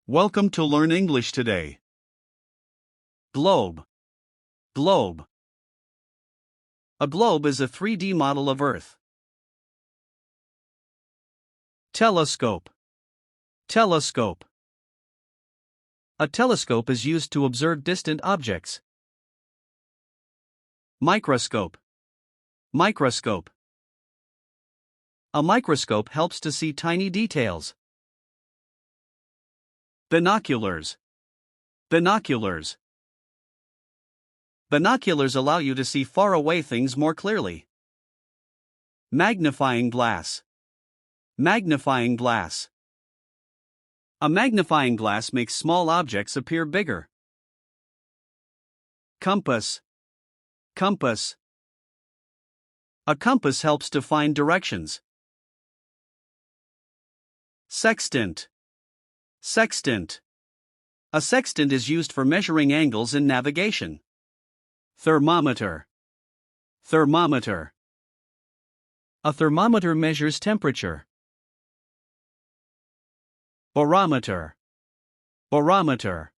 Welcome to Learn English Today. Globe. Globe. A globe is a 3D model of Earth. Telescope. Telescope. A telescope is used to observe distant objects. Microscope. Microscope. A microscope helps to see tiny details. Binoculars. Binoculars. Binoculars allow you to see far away things more clearly. Magnifying glass. Magnifying glass. A magnifying glass makes small objects appear bigger. Compass. Compass. A compass helps to find directions. Sextant. Sextant. A sextant is used for measuring angles in navigation. Thermometer. Thermometer. A thermometer measures temperature. Barometer. Barometer.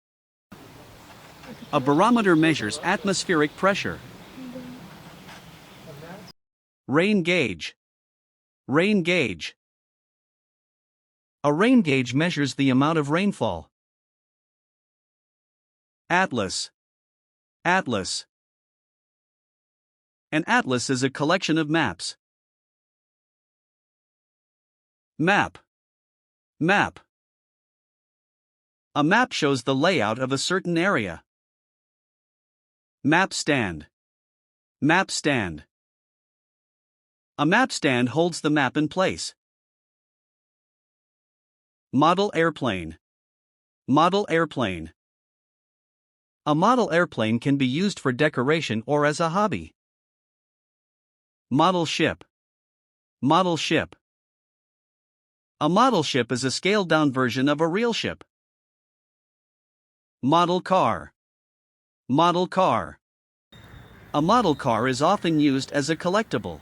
A barometer measures atmospheric pressure. Rain gauge. Rain gauge. A rain gauge measures the amount of rainfall. Atlas. Atlas. An atlas is a collection of maps. Map. Map. A map shows the layout of a certain area. Map stand. Map stand. A map stand holds the map in place. Model airplane. Model airplane. A model airplane can be used for decoration or as a hobby. Model ship. Model ship. A model ship is a scaled-down version of a real ship. Model car. Model car. A model car is often used as a collectible.